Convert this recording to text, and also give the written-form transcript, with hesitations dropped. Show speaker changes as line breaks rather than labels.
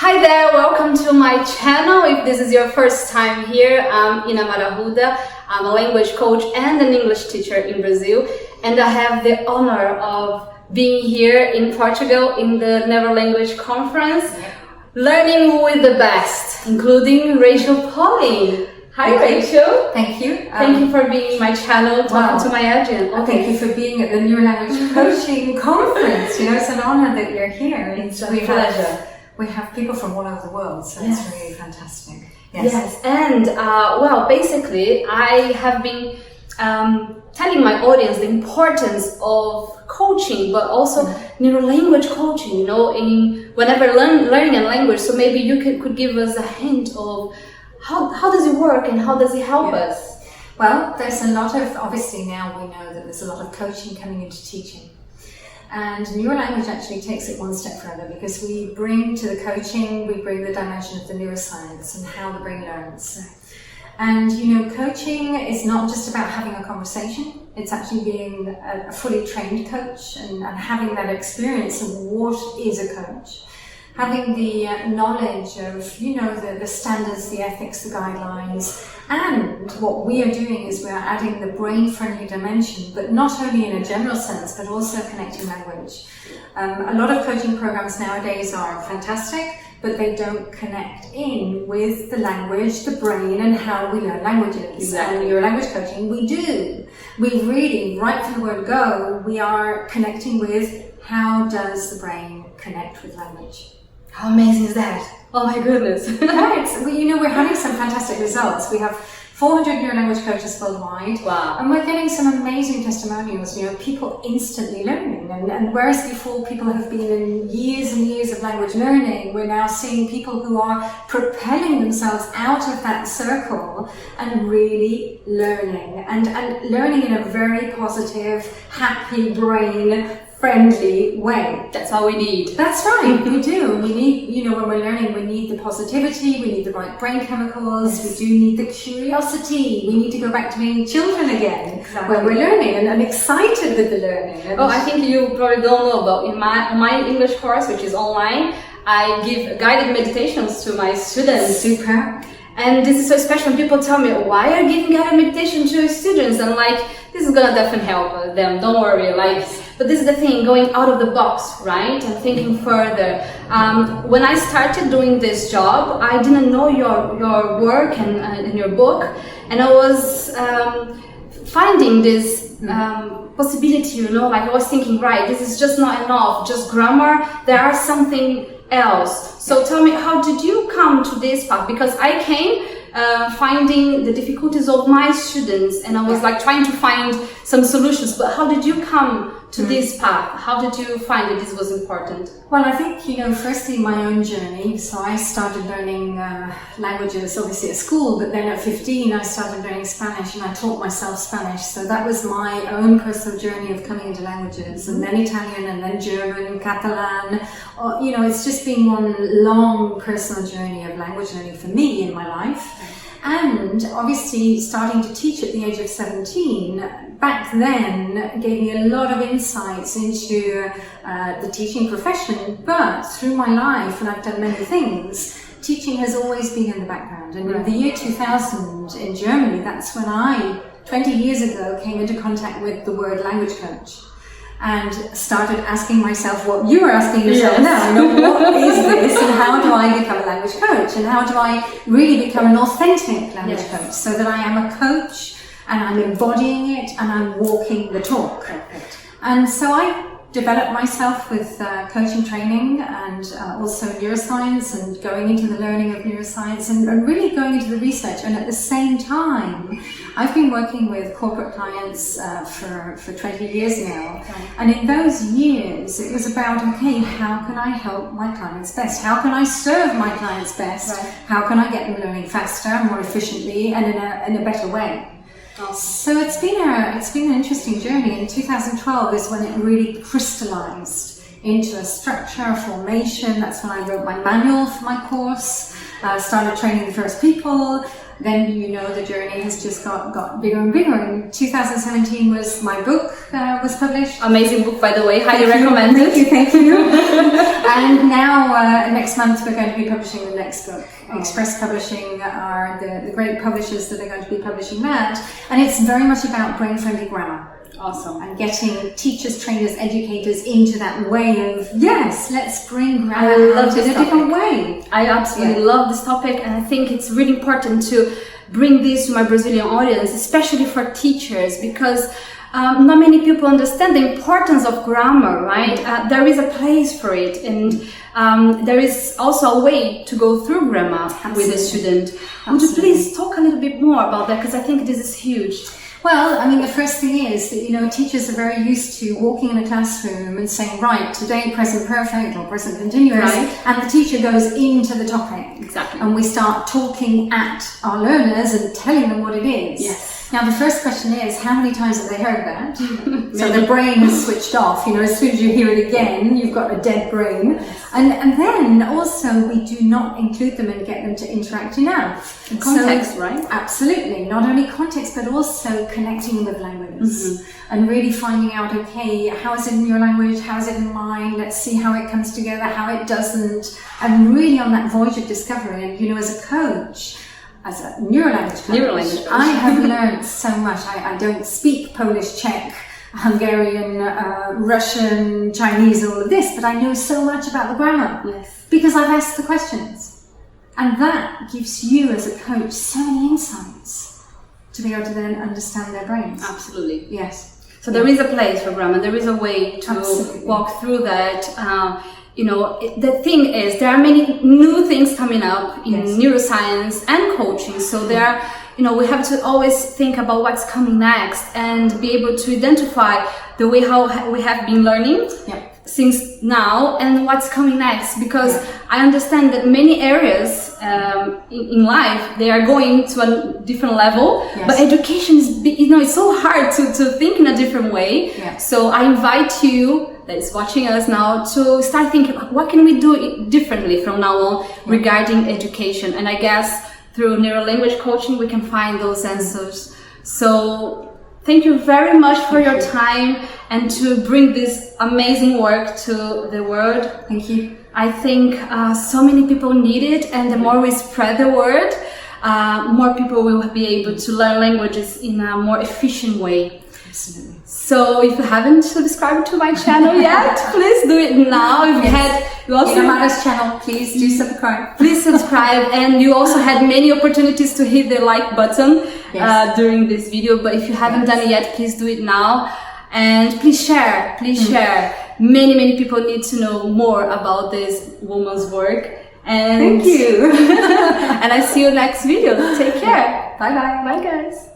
Hi there, welcome to my channel. If this is your first time here, I'm Inamara. I'm a language coach and an English teacher in Brazil, and I have the honor of being here in Portugal in the Neurolanguage Conference, learning with the best, including Rachel Palling. Hi Rachel.
Thank you.
Thank you for being in my channel, talking to my audience.
Okay. Thank you for being at the Neurolanguage Coaching Conference. You know, it's an honor that you're here.
It's a pleasure.
We have people from all over the world, so it's really fantastic.
Yes, and well, basically, I have been telling my audience the importance of coaching, but also neurolanguage coaching, you know, in whenever learning a language. So maybe you could give us a hint of how does it work and how does it help us?
Well, there's a lot of, obviously now we know that there's a lot of coaching coming into teaching. And neurolanguage actually takes it one step further, because we bring to the coaching, we bring the dimension of the neuroscience and how the brain learns. And you know, coaching is not just about having a conversation, it's actually being a fully trained coach and having that experience of what is a coach. Having the knowledge of, you know, the standards, the ethics, the guidelines, and what we are doing is we're adding the brain-friendly dimension, but not only in a general sense, but also connecting language. A lot of coaching programs nowadays are fantastic, but they don't connect in with the language, the brain, and how we learn languages.
Exactly.
And neurolanguage coaching, we do. We really, right from the word go, we are connecting with how does the brain connect with language.
How amazing is that? Oh my goodness.
Right. You know, we're having some fantastic results. We have 400 neurolanguage coaches worldwide.
Wow.
And we're getting some amazing testimonials, you know, people instantly learning. And whereas before people have been in years and years of language learning, we're now seeing people who are propelling themselves out of that circle and really learning. And learning in a very positive, happy brain friendly way.
That's what we need.
That's right, we do. We need, you know, when we're learning, we need the positivity, we need the right brain chemicals, we do need the curiosity, we need to go back to being children again when we're learning and excited with the learning. And
I think you probably don't know, but in my English course, which is online, I give guided meditations to my students.
Super.
And this is so special. People tell me, why are you giving guided meditation to your students? And like, this is gonna definitely help them, don't worry. But this is the thing, going out of the box, right? And thinking further. When I started doing this job, I didn't know your work and your book. And I was finding this possibility, you know, like I was thinking, right, this is just not enough, just grammar, there are something else. So tell me, how did you come to this path? Because I came finding the difficulties of my students, and I was like trying to find some solutions. But how did you come to this path? How did you find that this was important?
Well, I think, you know, firstly my own journey. So I started learning languages obviously at school, but then at 15 I started learning Spanish and I taught myself Spanish. So that was my own personal journey of coming into languages, and then Italian and then German and Catalan. You know, it's just been one long personal journey of language learning for me in my life. And obviously starting to teach at the age of 17, back then gave me a lot of insights into the teaching profession, but through my life, and I've done many things, teaching has always been in the background. And in the year 2000 in Germany, that's when I, 20 years ago, came into contact with the word language coach. And started asking myself what you are asking yourself now, you know, what is this and how do I become a language coach, and how do I really become an authentic language coach, so that I am a coach and I'm embodying it and I'm walking the talk.
Perfect.
And so I developed myself with coaching training and also neuroscience, and going into the learning of neuroscience and really going into the research. And at the same time, I've been working with corporate clients for 20 years now. And in those years, it was about, okay, how can I help my clients best? How can I serve my clients best? How can I get them learning faster, more efficiently, and in a better way? So it's been an interesting journey. In 2012 is when it really crystallized into a structure, a formation. That's when I wrote my manual for my course, started training the first people, then you know the journey has just got bigger and bigger. In 2017 was my book was published.
Amazing book, by the way, highly recommended.
Thank you. And now next month we're going to be publishing the next book. Express Publishing are the great publishers that are going to be publishing that, and it's very much about brain-friendly grammar.
Awesome.
And getting teachers, trainers, educators into that way of, yes, let's bring grammar out in a different way.
I absolutely love this topic, and I think it's really important to bring this to my Brazilian audience, especially for teachers, because not many people understand the importance of grammar, right? There is a place for it, and there is also a way to go through grammar with a student. Would you please talk a little bit more about that, because I think this is huge.
Well, I mean, the first thing is that, teachers are very used to walking in a classroom and saying, right, today present perfect or present continuous, and the teacher goes into the topic.
Exactly.
And we start talking at our learners and telling them what it is.
Yes.
Now, the first question is, how many times have they heard that? So the brain has switched off. As soon as you hear it again, you've got a dead brain. And then also, we do not include them and get them to interact enough.
Context, right?
Absolutely. Not only context, but also connecting with languages. And really finding out, okay, how is it in your language? How is it in mine? Let's see how it comes together, how it doesn't. And really on that voyage of discovery. And, as a coach, as a neurolanguage coach, I have learned so much. I don't speak Polish, Czech, Hungarian, Russian, Chinese, all of this, but I know so much about the grammar because I've asked the questions. And that gives you as a coach so many insights to be able to then understand their brains.
Absolutely.
Yes.
So there is a place for grammar, there is a way to walk through that. The thing is, there are many new things coming up in neuroscience and coaching. So there are, we have to always think about what's coming next and be able to identify the way how we have been learning since now and what's coming next. Because I understand that many areas in life, they are going to a different level, but education is, it's so hard to think in a different way. So I invite you that is watching us now to start thinking, what can we do differently from now on regarding education? And I guess through Neurolanguage Coaching, we can find those answers. So thank you very much for your time and to bring this amazing work to the world.
Thank you.
I think so many people need it, and the more we spread the word, more people will be able to learn languages in a more efficient way.
Absolutely.
So if you haven't subscribed to my channel yet, please do it now. If you also
Inamara's channel, please do subscribe.
Please subscribe, and you also had many opportunities to hit the like button during this video. But if you haven't done it yet, please do it now, and please share. Please share. Many people need to know more about this woman's work. And
thank you.
And I see you next video. Take care.
Bye bye.
Bye guys.